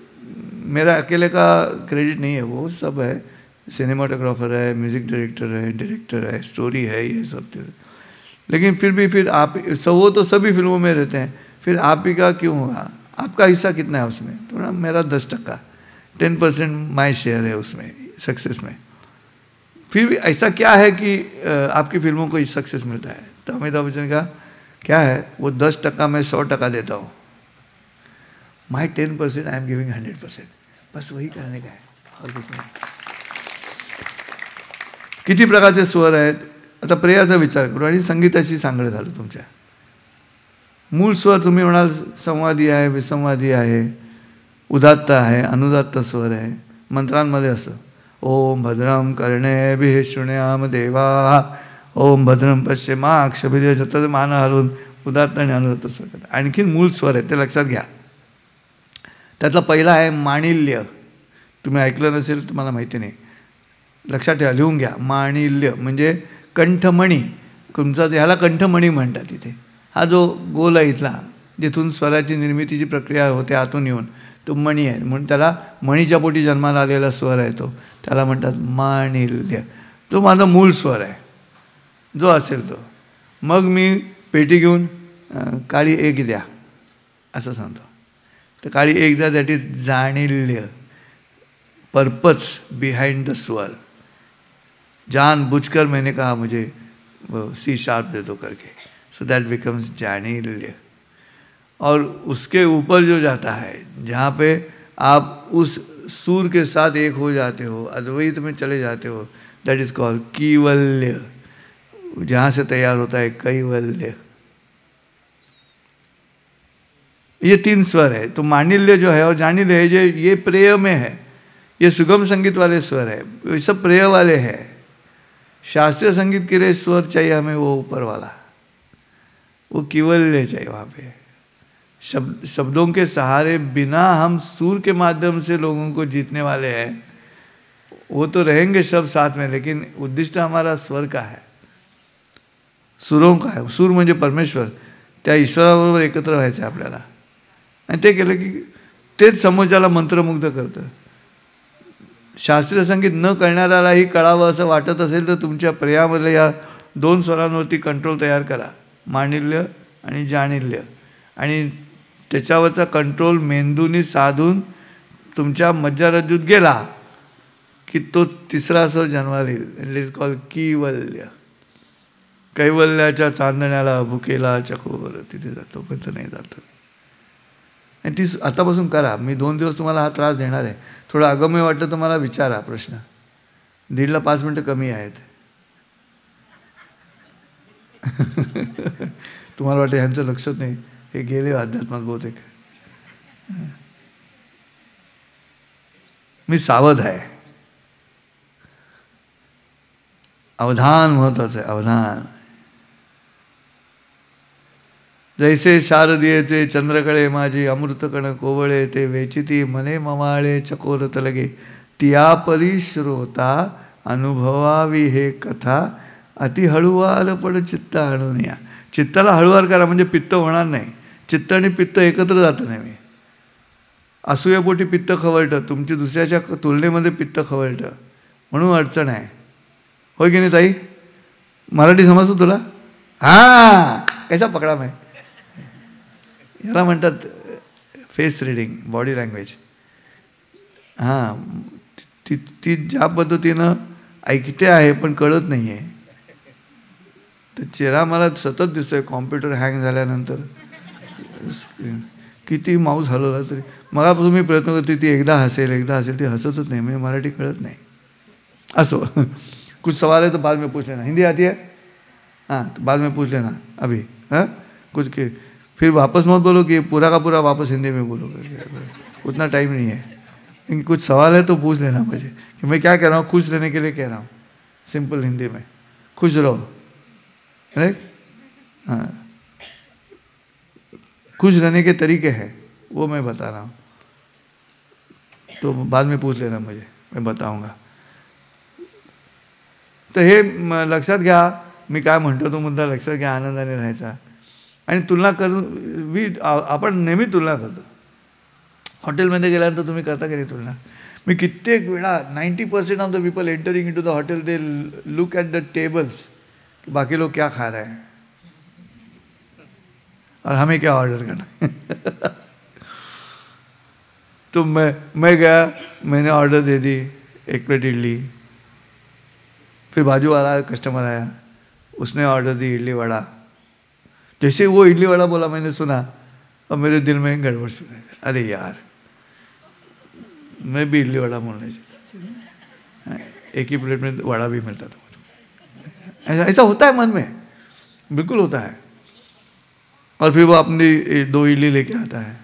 मेरा अकेले का क्रेडिट नहीं है, वो सब है, सिनेमाटोग्राफर है, म्यूज़िक डायरेक्टर है, स्टोरी है, ये सब. लेकिन फिर आप वो तो सभी फिल्मों में रहते हैं, फिर आप ही का क्यों हुआ? आपका हिस्सा कितना है उसमें? तो मेरा 10%, 10% माई शेयर है उसमें, सक्सेस में. फिर भी ऐसा क्या है कि आपकी फिल्मों को इस सक्सेस मिलता है? तो अमिताभ बच्चन का क्या है, वो 10% मैं 100% देता हूँ, माई 10% आई एम गिविंग 100%. बस वही करने का है और कुछ नहीं. किती प्रकारचे स्वर आहेत. आता प्रेयाचा विचार करू आणि संगीताशी सांगड घालू. तुमच्या मूळ स्वर तुम्ही म्हणाल संवादी आहे, विसंवादी आहे, उदात्त आहे, अनुदात्त स्वर आहे. मंत्रांमध्ये असं ओम भद्रम कर्णेभिः शृणुयाम देवा, ओम भद्रम पश्येमाक्षभिर्यजत्राः, सतत मान हलवून उदात्त आणि अनुदात्त स्वर करतात. आणखीन मूळ स्वर आहे ते लक्षात घ्या. त्यातला पहिला आहे माणिल्य. तुम्ही ऐकलं नसेल, तुम्हाला माहिती नाही, लक्षात ठेवा, लिहून घ्या. माणिल्य म्हणजे कंठमणी. तुमचा ह्याला कंठमणी म्हणतात. इथे हा जो गोल आहे इथला, जिथून स्वराची निर्मितीची प्रक्रिया होते आतून येऊन, तो मणी आहे. म्हणून त्याला मणीच्या पोटी जन्माला आलेला स्वर आहे तो, त्याला म्हणतात माणिल्य. तो माझा मूळ स्वर आहे, जो असेल तो. मग मी पेटी घेऊन काळी एक द्या असं सांगतो. तर काळी एक द्या, दॅट इज जाणिल्य, पर्पज बिहाइंड द स्वर. जान बुझकर मैंने कहा मुझे सी शार्प दे दो करके, सो दैट बिकम्स जाणिल्य. और उसके ऊपर जो जाता है, जहाँ पे आप उस सूर के साथ एक हो जाते हो, अद्वैत में चले जाते हो, दैट इज कॉल्ड कीवल्य. जहाँ से तैयार होता है कैवल्य. ये 3 स्वर है. तो माणिल्य जो है और जाणिल्य है, जो ये प्रेय में है, ये सुगम संगीत वाले स्वर है, ये सब प्रेय वाले हैं. शास्त्रीय संगीत के लिए स्वर चाहिए हमें वो ऊपर वाला, वो केवल्य चाहिए. वहाँ पे शब्दों के सहारे बिना हम सुर के माध्यम से लोगों को जीतने वाले हैं. वो तो रहेंगे सब साथ में, लेकिन उद्दिष्ट हमारा स्वर का है, सुरों का है. सूर म्हणजे परमेश्वर, त्या ईश्वराबरोबर एकत्र व्हायचं आहे आपल्याला. आणि ते केलं की तेच समोरच्याला मंत्रमुग्ध करतं. शास्त्रीय संगीत न कळणाऱ्यालाही कळावं असं वाटत असेल तर तुमच्या प्रेयामध्ये या 2 स्वरांवरती कंट्रोल तयार करा, माणिल्य आणि जाणिल्य. आणि त्याच्यावरचा कंट्रोल मेंदूनी साधून तुमच्या मज्जारज्जूत गेला की तो 3रा स्वर जन्माला येईल. इट इज कॉल्ड कीवल्य. कैवल्याच्या चांदण्याला भुकेला चकोर, तिथे जातो पण नाही जातो. आणि ती आतापासून करा. मी 2 दिवस तुम्हाला हा त्रास देणार आहे. थोडं अगम्य वाटलं तर मला विचारा प्रश्न. 1:30ला 5 मिनटं कमी आहेत. तुम्हाला वाटतं ह्यांचं लक्षच नाही, हे गेले अध्यात्मात बहुतेक. मी सावध आहे. अवधान महत्वाचं आहे, अवधान. जैसे शारदीयेचे चंद्रकळे माझी अमृतकण कोवळे, ते वेचिती मने मवाळे चकोर तलगे, तिया परी श्रोता अनुभवावी हे कथा, अति हळुवार पड चित्त आणून या. चित्ताला हळुवार करा म्हणजे पित्त होणार नाही. चित्त आणि पित्त एकत्र जातं नाही. असूयपोटी पित्त खवळतं, तुमची दुसऱ्याच्या तुलनेमध्ये पित्त खवळतं, म्हणून अडचण आहे. होय की नाही ताई? मराठी समजतो तुला? हां, कैसा पकडा मैं. याला म्हणतात फेस रिडिंग, बॉडी लँग्वेज. हां, ती ज्या पद्धतीनं ऐकते आहे पण कळत नाही आहे. तर चेहरा मला सतत दिसतोय कॉम्प्युटर हँग झाल्यानंतर. किती माऊस हलवला तरी मगापासून मी प्रयत्न करते, ती एकदा हसेल ती हसतच नाही. म्हणजे मराठी कळत नाही. असो, कुछ सवाल है तो बाद में पूछ लेना. हिंदी आती है? हाँ, तो बाद में पूछ लेना अभी. हाँ, कुछ के फिर वापस मत बोलो कि पूरा का पूरा वापस हिंदी में बोलो, उतना टाइम नहीं है. लेकिन कुछ सवाल है तो पूछ लेना मुझे कि मैं क्या कह रहा हूँ. खुश रहने के लिए कह रहा हूँ, सिंपल हिंदी में. खुश रहो, राइट? हाँ, खुश रहने के तरीके हैं वो मैं बता रहा हूँ. तो बाद में पूछ लेना मुझे, मैं बताऊँगा. तर हे लक्षात घ्या. मी काय म्हणतो तो मुद्दा लक्षात घ्या. आनंदाने राहायचा. आणि तुलना करून आपण नेहमी तुलना करतो. हॉटेलमध्ये गेल्यानंतर तुम्ही करता की नाही तुलना? मी कित्येक वेळा 90% of the people entering into the hotel they look at the tables, बाकी लोग क्या खा रहे हैं और हमें क्या ऑर्डर करना. तो मैं गया, मैंने ऑर्डर दे दी 1 प्लेट इडली. फिर बाजू वाला कस्टमर आया, उसने ऑर्डर दी इडली वड़ा. जैसे वो इडली वड़ा बोला मैंने सुना और मेरे दिल में गड़बड़ शुरू है. अरे यार, मैं भी इडली वड़ा बोलना चाहिए. एक ही प्लेट में वड़ा भी मिलता था. ऐसा होता है मन में, बिल्कुल होता है. और फिर वो अपनी 2 इडली लेके आता है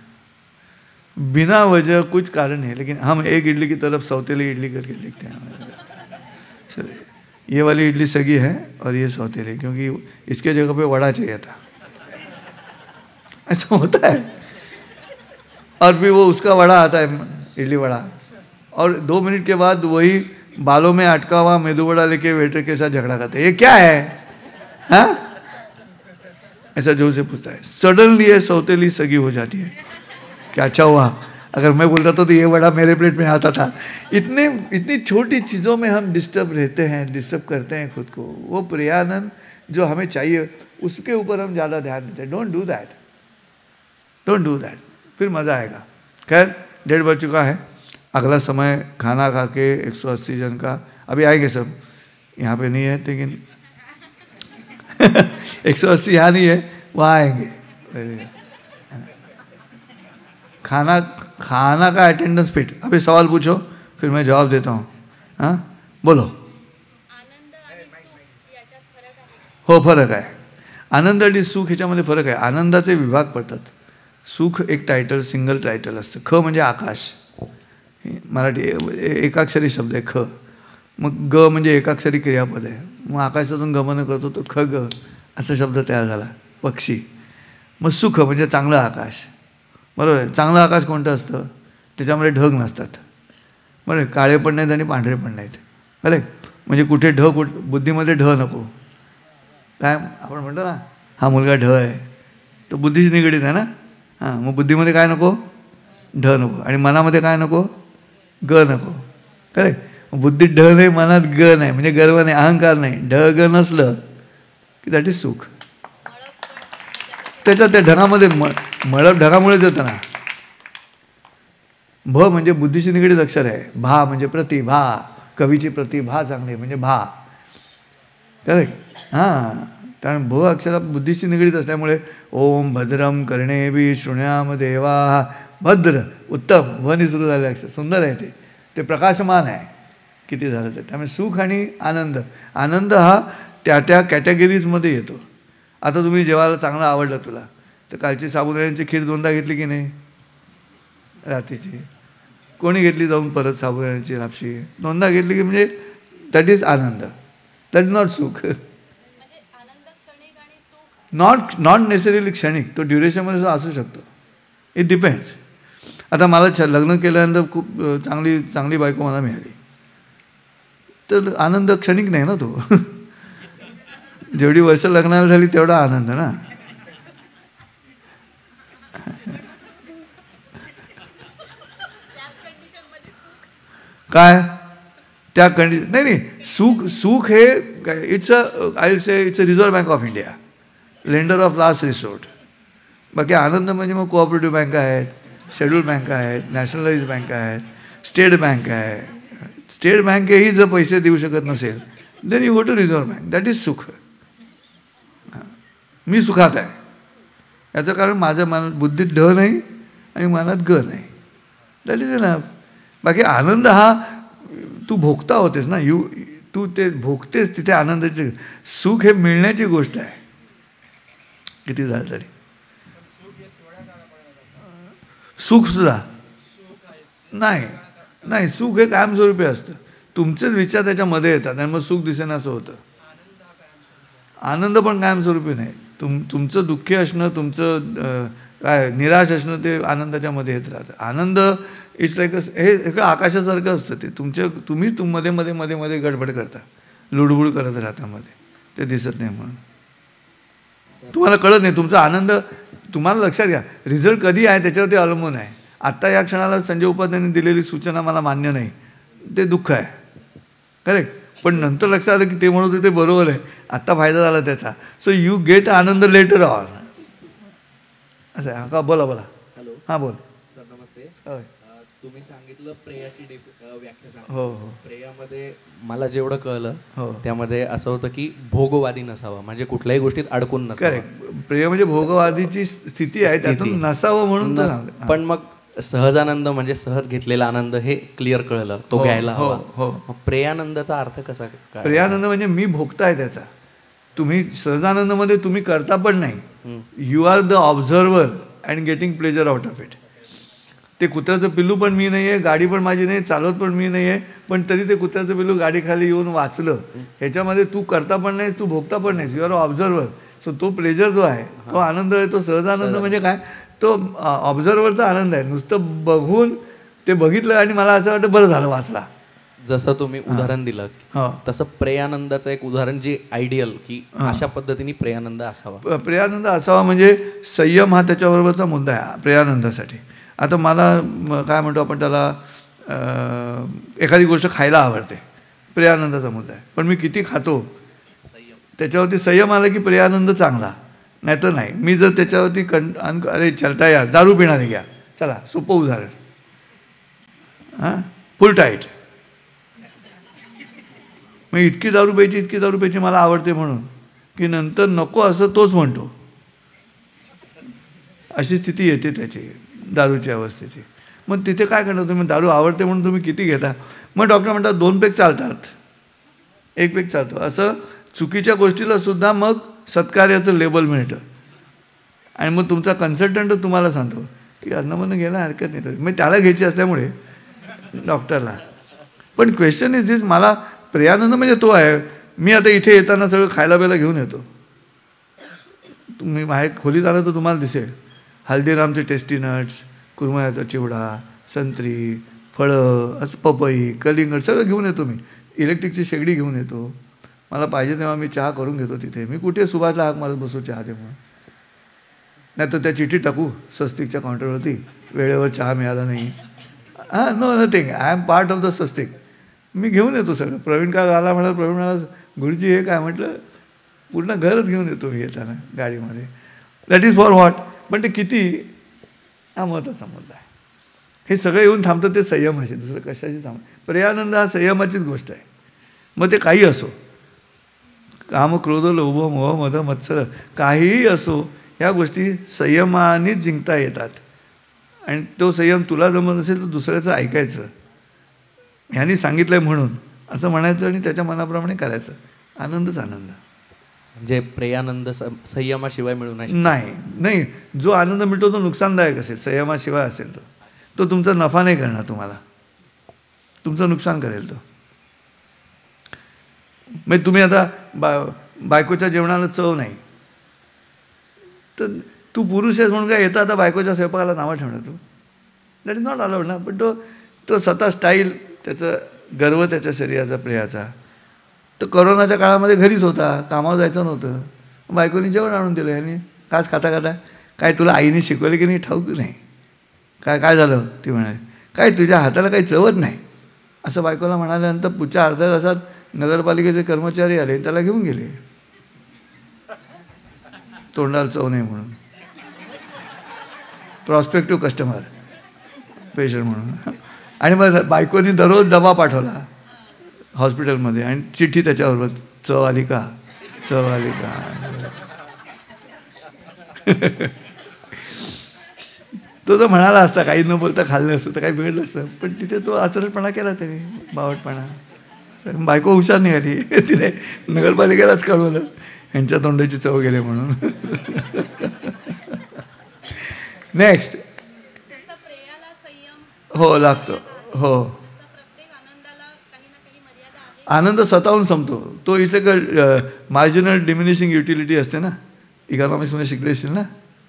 बिना वजह, कुछ कारण है. लेकिन हम एक इडली की तरफ सौतेली इडली करके देखते हैं. चलिए, ये वाली इडली सगी है और ये सौतेली, क्योंकि इसके जगह पे वड़ा चाहिए था. ऐसा होता है. और फिर वो उसका वड़ा आता है, इडली वड़ा, और 2 मिनट के बाद वही बालों में अटका हुआ मेदू वड़ा लेके वेटर के साथ झगड़ा करते हैं. ये क्या है? हाँ, ऐसा जोर से पूछता है. सडनली ये सौतेली सगी हो जाती है. क्या अच्छा हुआ अगर मैं बोलता तो ये वड़ा मेरे प्लेट में आता था. इतनी छोटी चीज़ों में हम डिस्टर्ब रहते हैं, डिस्टर्ब करते हैं खुद को. वो प्रियानंद जो हमें चाहिए उसके ऊपर हम ज़्यादा ध्यान देते हैं. Don't do that, don't do that. फिर मज़ा आएगा. खैर, 1:30 बज चुका है. अगला समय खाना खा के 180 जन का अभी आएंगे सब. यहाँ पे नहीं है लेकिन 180 यहाँ नहीं है, वहाँ आएंगे. खाना का अटेंडेंस फिट. अभी सवाल पूछो फिर मैं जवाब देता हूँ. हाँ, बोलो. हो, फरक आहे. आनंद आणि सुख ह्याच्यामध्ये फरक आहे. आनंदाचे विभाग पडतात. सुख एक टायटल, सिंगल टायटल असतं. ख म्हणजे आकाश, मराठी एकाक्षरी शब्द आहे ख. मग ग म्हणजे एकाक्षरी क्रियापद आहे. मग आकाशातून गमन करतो तो ख ग असा शब्द तयार झाला, पक्षी. मग सुख म्हणजे चांगलं आकाश. बरोबर आहे. चांगलं आकाश कोणतं असतं? त्याच्यामध्ये ढग नसतात. बरं, काळे पण नाहीत आणि पांढरे पण नाहीत. बरे, म्हणजे कुठे बुद्धीमध्ये ढ नको. काय आपण म्हणतो ना, हा मुलगा ढ आहे, तो बुद्धीशी निगडीत आहे ना. हां, मग बुद्धीमध्ये काय नको? ढ नको. आणि मनामध्ये काय नको? ग नको. करेक्ट. बुद्धीत ढ नाही, मनात ग नाही, म्हणजे गर्व नाही, अहंकार नाही. ढ ग नसलं की दॅट इज सुख. त्याच्या त्या ढगामध्ये मळप ढगामुळेच येतं ना. भ म्हणजे बुद्धीशी निगडीत अक्षर आहे. भा म्हणजे प्रतिभा, कवीची प्रतिभा चांगली म्हणजे भा. करेक्ट. हां, कारण भ अक्षरात बुद्धीशी निगडीत असल्यामुळे ओम भद्रम कर्णेभिः शृणुयाम देवाः भद्र उत्तम वनी सुरू झाले अक्षर सुंदर आहे ते प्रकाशमान आहे किती झालं तर. त्यामुळे सुख आणि आनंद, आनंद हा त्या त्या कॅटेगरीजमध्ये येतो. आता तुम्ही जेवायला चांगलं आवडलं तुला, तर कालची साबुदाण्याची खीर 2दा घेतली की नाही रात्रीची, कोणी घेतली जाऊन परत साबुदाण्याची लापशी 2दा घेतली की म्हणजे that is Anand, that is not सुख. नॉट नेसेसरीली क्षणिक, तो ड्युरेशनमध्ये असू शकतो. It depends. आता मला लग्न केल्यानंतर खूप चांगली बायको मला मिळाली, तर आनंद क्षणिक नाही ना तो. जेवढी वर्ष लग्नाला झाली तेवढा आनंद ना. काय त्या कंडिशन नाही. सुख हे it's I say it's a reserve bank of India, lender of last resort. बाकी आनंद म्हणजे मग कोऑपरेटिव्ह बँका आहेत, शेड्यूल बँका आहेत, नॅशनलाइज बँका आहेत, स्टेट बँक आहे. स्टेट बँकेही जर पैसे देऊ शकत नसेल then you go to Reserve Bank. That is सुख. मी सुखात आहे याचं कारण माझ्या बुद्धीत ढ नाही आणि मनात ग नाही. That is enough. बाकी आनंद हा तू भोगता होतेस ना, तू ते भोगतेस तिथे आनंदाचे. सुख हे मिळण्याची गोष्ट आहे किती झालं तरी. सुख सुद्धा नाही सुख हे कायमस्वरूपी असतं. तुमचेच विचार त्याच्यामध्ये येतात आणि मग सुख दिसेना असं होतं. आनंद पण कायमस्वरूपी नाही. तुमचं दुःखी असणं, तुमचं काय निराश असणं ते आनंदाच्या मध्ये येत राहतं. आनंद इट्स लाईक हे सगळं आकाशासारखं असतं. ते तुम्ही मध्ये मध्ये मध्ये मध्ये गडबड करता, लुडबुड करत राहता मध्ये, ते दिसत नाही म्हणून तुम्हाला कळत नाही. तुमचा आनंद तुम्हाला लक्षात घ्या, रिझल्ट कधी आहे त्याच्यावरती अवलंबून आहे. आत्ता या क्षणाला संजय उपाध्यायांनी दिलेली सूचना मला मान्य नाही, ते दुःख आहे, करेक्ट. पण नंतर लक्षात आलं की ते म्हणत होते ते बरोबर आहे, आत्ता फायदा झाला त्याचा. So you get Anand later on. असं आहे का? बोला. हॅलो. हां बोल. सर नमस्ते. होय. तुम्ही सांगितलं प्रेयाची व्याख्या सांगितली. हो. प्रेयामध्ये मला जेवढं कळलं हो. त्यामध्ये असं होतं की भोगवादी नसावा, म्हणजे कुठल्याही गोष्टीत अडकून नसावा. करेक्ट. प्रिय म्हणजे भोगवादीची स्थिती आहे, त्यातून नसावं म्हणून. पण मग सहजानंद म्हणजे सहज घेतलेला आनंद हे क्लिअर कळलं, तो घ्यायला हवा. मग प्रेयानंदाचा अर्थ कसा काय? प्रेयानंद म्हणजे मी भोगताय त्याचा. तुम्ही सहजानंदमध्ये तुम्ही करता पण नाही, you are the observer and getting pleasure out of it. ते कुत्र्याचं पिल्लू पण मी नाही आहे, गाडी पण माझी नाही, चालवत पण मी नाही आहे, पण तरी ते कुत्र्याचं पिल्लू गाडीखाली येऊन वाचलं. ह्याच्यामध्ये तू करता पण नाहीस, तू भोगता पण नाहीस, यू आर ऑब्झर्वर. सो तो प्लेजर जो आहे तो आनंद आहे. तो सहजानंद म्हणजे काय, तो ऑब्झर्वरचा आनंद आहे. नुसतं बघून ते बघितलं आणि मला असं वाटतं बरं झालं वाचला. जसं तुम्ही उदाहरण दिलं तसं प्रेयानंदाचं एक उदाहरण जे आयडियल की अशा पद्धतीने प्रेयानंद असावा. प्रेयानंद असावा म्हणजे संयम हा त्याच्याबरोबरचा मुद्दा आहे प्रेयानंदासाठी. आता मला काय म्हणतो आपण त्याला, एखादी गोष्ट खायला आवडते, प्रेयानंदाचा मुद्दा आहे. पण मी किती खातो त्याच्यावरती संयम आला की प्रेयानंद चांगला, नाही तर नाही. मी जर त्याच्यावरती अरे चलता या दारू पिणारे घ्या, चला सोपं उदाहरण, हां फुल टाईट. मग इतकी दारू प्यायची मला आवडते म्हणून की नंतर नको असं तोच म्हणतो. अशी स्थिती येते त्याची दारूच्या अवस्थेची. मग तिथे काय करणार तुम्ही? दारू आवडते म्हणून तुम्ही किती घेता? मग डॉक्टर म्हणतात 2 पेग चालतात, 1 पेग चालतो. असं चुकीच्या गोष्टीला सुद्धा मग सत्कार्याचं लेबल मिळतं आणि मग तुमचा कन्सल्टंट तुम्हाला सांगतो की अन्नमन्न घ्यायला हरकत नाही. मग त्याला घ्यायची असल्यामुळे डॉक्टरला. पण क्वेश्चन इज दिस, मला प्रेयानंद म्हणजे तो आहे. मी आता इथे येताना सगळं खायला प्यायला घेऊन येतो. तुम्ही बाहेर खोलीत आलं तर तुम्हाला दिसेल हल्दीरामचे टेस्टी नट्स, कुरमुऱ्याचा चिवडा, संत्री, फळं, असं पपई, कलिंगड सगळं घेऊन येतो मी. इलेक्ट्रिकची शेगडी घेऊन येतो. मला पाहिजे तेव्हा मी चहा करून घेतो तिथे. मी कुठे सुभाषला हाक मारत बसू चहा दे म्हणून, नाही तर त्या चिठ्ठी टाकू स्वस्तिकच्या काउंटरवरती, वेळेवर चहा मिळाला नाही. No nothing, I am part of the स्वस्तिक. मी घेऊन येतो सगळं. प्रवीण काल आला म्हणाला, प्रवीण म्हणाला गुरुजी हे काय? म्हटलं पूर्ण घरच घेऊन येतो मी येताना गाडीमध्ये. That is for what? पण ते किती, हा महत्त्वाचा मुद्दा आहे. हे सगळं येऊन थांबतं ते संयमाशी, दुसरं कशाशी थांब. प्रेयानंद हा संयमाचीच गोष्ट आहे. मग ते काही असो, काम, क्रोध, लोभ, मोह, मद, मत्सर, काहीही असो, ह्या गोष्टी संयमानेच जिंकता येतात. आणि तो संयम तुला जमत नसेल तर दुसऱ्याचं ऐकायचं, ह्यांनी सांगितलंय म्हणून असं म्हणायचं आणि त्याच्या मनाप्रमाणे करायचं. आनंदच आनंद. म्हणजे प्रेयानंद संयमाशिवाय मिळू नाही. जो आनंद मिळतो तो नुकसानदायक असेल, संयमाशिवाय असेल तो तुमचा नफा नाही करणार, तुम्हाला तुमचं नुकसान करेल तो. म्हणजे तुम्ही आता बायकोच्या जेवणाला चव नाही तर तू पुरुष आहेस म्हणून काय येतं आता बायकोच्या स्वयंपाकाला नावं ठेवणार तू? दॅट इज नॉट अलाउड ना. पण तो स्वतः स्टाईल, त्याचं गर्व त्याच्या शरीराचा प्रियाचा. तो कोरोनाच्या काळामध्ये घरीच होता, कामावर जायचं नव्हतं, बायकोनी जेवण आणून दिलं. ह्याने काच खाता काय तुला आईने शिकवलं की नाही ठाऊक नाही, काय झालं? ती म्हणाली काय तुझ्या हाताला काही चवत नाही असं बायकोला म्हणाल्यानंतर पुढच्या अर्ध्या तासात नगरपालिकेचे कर्मचारी आले, त्याला घेऊन गेले तोंडाला चव नाही म्हणून, प्रॉस्पेक्टिव्ह कस्टमर पेशंट म्हणून. आणि मग बायकोनी दररोज डबा पाठवला हॉस्पिटलमध्ये आणि चिठ्ठी त्याच्याबरोबर, चव आली का, चव आली का. तो जर म्हणाला असता काही न बोलता खाल्लं असतं तर काही बिघडलं असतं, पण तिथे तो आचरणपणा केला त्याने, बावटपणा. बायको हुशार निघाली, तिने नगरपालिकेलाच कळवलं यांच्या तोंडाची चव गेले म्हणून. नेक्स्ट. हो लागतो. हो, आनंद स्वतःहून संपतो. तो इथे मार्जिनल डिमिनिशिंग युटिलिटी असते ना, इकॉनॉमिक्समध्ये शिकले असतील ना,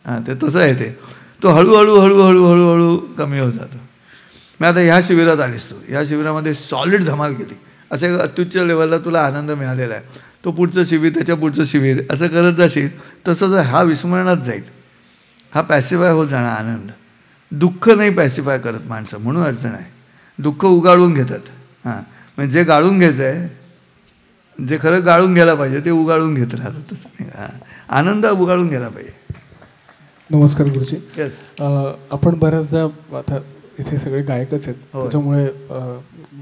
हां, ते तसं आहे ते. तो हळूहळू कमी होत जातो. मी आता ह्या शिबिरात आलीस, तू ह्या शिबिरामध्ये सॉलिड धमाल केली, असे अत्युच्च लेवलला तुला आनंद मिळालेला आहे. तो पुढचं शिबिर, त्याच्या पुढचं शिबिर असं करत जाशील तसं जर हा विस्मरणात जाईल, हा पॅसिफाय होत जाणार आनंद. दुःख नाही पॅसिफाय करत माणसं, म्हणून अडचण आहे. दुःख उगाळून घेतात. हां, म्हणजे जे गाळून घ्यायचं आहे, जे खरं गाळून घ्यायला पाहिजे ते उगाळून घेत राहतात, तसं नाही. हां, आनंद उगाळून घ्यायला पाहिजे. नमस्कार गुरुजी. येस. आपण बऱ्याचदा आता इथे सगळे गायकच आहेत, त्याच्यामुळे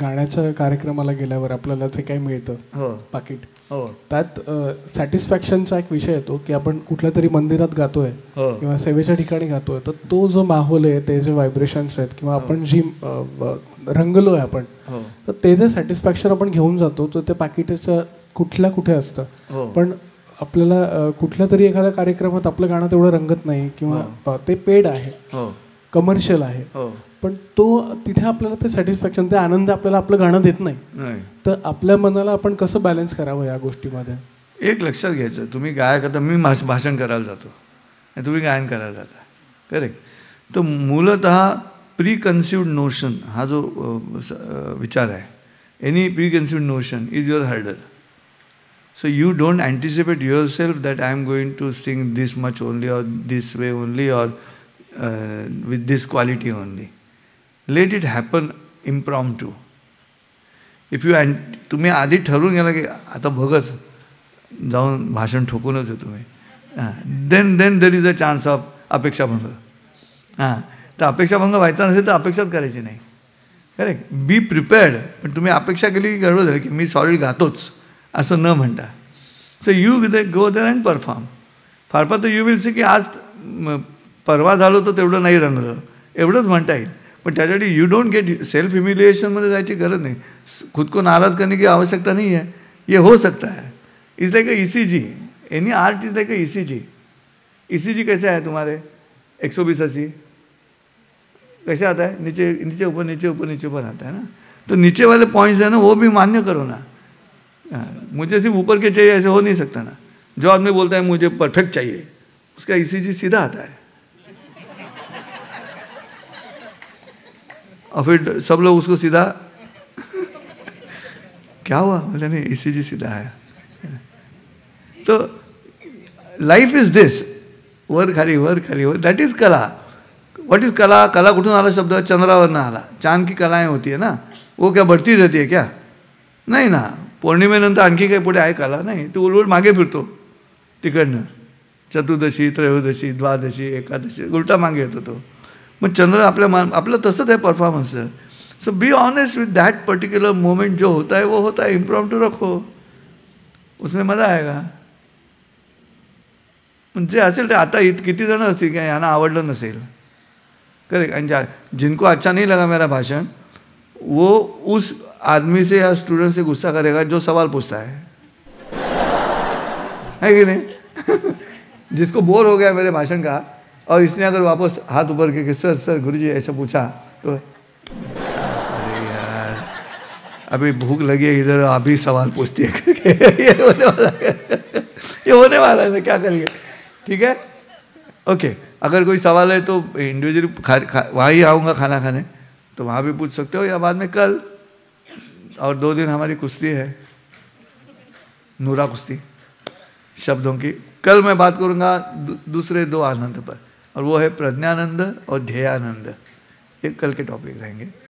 गाण्याच्या कार्यक्रमाला गेल्यावर आपल्याला जे काही मिळतं पाकिट, त्यात सॅटिस्फॅक्शनचा एक विषय येतो की आपण कुठल्या तरी मंदिरात गातोय किंवा सेवेच्या ठिकाणी गातोय, तर तो जो माहोल आहे, ते जे व्हायब्रेशन्स आहेत किंवा आपण जी रंगलोय आपण, तर ते जे सॅटिस्फॅक्शन आपण घेऊन जातो तर ते पाकिटाच्या कुठे असतं. पण आपल्याला कुठल्या तरी एखाद्या कार्यक्रमात आपलं गाणं तेवढं रंगत नाही किंवा ते पेड आहे, कमर्शियल आहे, पण तो तिथे आपल्याला ते सॅटिस्फॅक्शन, ते आनंद आपल्याला आपलं गाणं देत नाही. तर आपल्या मनाला आपण कसं बॅलन्स करावं या गोष्टीमध्ये? एक लक्षात घ्यायचं, तुम्ही गायक आता, मी भाषण करायला जातो आणि तुम्ही गायन करायला जाता, करेक्ट. तर मूलतः प्री कन्सिव्ड नोशन हा जो विचार आहे, any pre conceived notion is your hurdle. So you don't anticipate yourself that I am going to sing this much only or this way only or with this quality only. Let it happen impromptu. If you तुम्ही आधी ठरवून गेला की आता बघच जाऊन भाषण ठोकूनच आहे तुम्ही, then there is a chance of अपेक्षाभंग. हां, तर अपेक्षाभंग व्हायचा नसेल तर अपेक्षाच करायची नाही. करेक्ट. बी प्रिपेअर्ड. पण तुम्ही अपेक्षा केली की गडबड झाली की मी सॉलिड गातोच असं न म्हणता. So you go there and perform. फार फार तर यू विल सी की आज परवा झालो तर तेवढं नाही रंगलं, एवढंच म्हणता येईल. पण त्यासाठी यू डोंट गेट सेल्फ ह्युमिलिएशनमध्ये जायची गरज नाही. खुद को नाराज करने की आवश्यकता नहीं है, ये हो सकता है. Is like a ECG. Any art is like a ECG. ECG कैसे है तुम्हारे 120/80 कैसे आता है? नीचे ऊपर नीचे ऊपर नीचे ऊपर आता है ना. तो नीचे वाले पॉइंट्स है ना, वो भी मान्य करो ना. मुझे सिर्फ ऊपर के चाहिए ऐसे हो नहीं सकता ना. जो आदमी बोलता है मुझे परफेक्ट चाहिए, उसका ECG सीधा आता है और फिर सब लोग उसको सीधा क्या हुआ बोले नहीं ECG सीधा है. तो लाइफ इज दिस, वर खाली वर खाली वर. दॅट इज कला. व्हाट इज कला? कला कुठून आला शब्द? चंद्रावरनं आला. चांद की कलाएं होती है ना, वो क्या बढ़ती रहती है क्या? नाही ना. पौर्णिमेनंतर आणखी काही पुढे आहे कला नाही. तो उलट मागे फिरतो तिकडनं. चतुर्दशी, त्रयोदशी, द्वादशी, एकादशी उलटा मागे येतो तो. मग चंद्र आपलं तसंच आहे परफॉर्मन्सचं. So be honest with that particular moment. जो होता है वो होता है. इम्प्रॉम्प्टू रखो, उसमें मजा आएगा. पण जे असेल ते आता किती जण असतील की यांना आवडलं नसेल, करेक्ट। जिनको अच्छा नहीं लगा मेरा भाषण, वो उस आदमी से या स्टूडेंट से गुस्सा करेगा जो सवाल पूछता है कि नहीं? जिसको बोर हो गया मेरे भाषण का और इसने अगर वापस हाथ ऊपर करके सर सर गुरुजी ऐसा पूछा तो अरे यार अभी भूख लगी है इधर, अभी सवाल पूछती है करके ये होने वाला है ना, क्या करेंगे? ठीक है, ओके। अगर कोई सवाल है तो इंडिविजुअली वहाँ ही आऊँगा खाना खाने, तो वहाँ भी पूछ सकते हो, या बाद में कल। और 2 दिन हमारी कुश्ती है, नूरा कुश्ती शब्दों की। कल मैं बात करूँगा दूसरे 2 आनंद पर, और वो है प्रज्ञानंद और ध्येयानंद। ये कल के टॉपिक रहेंगे।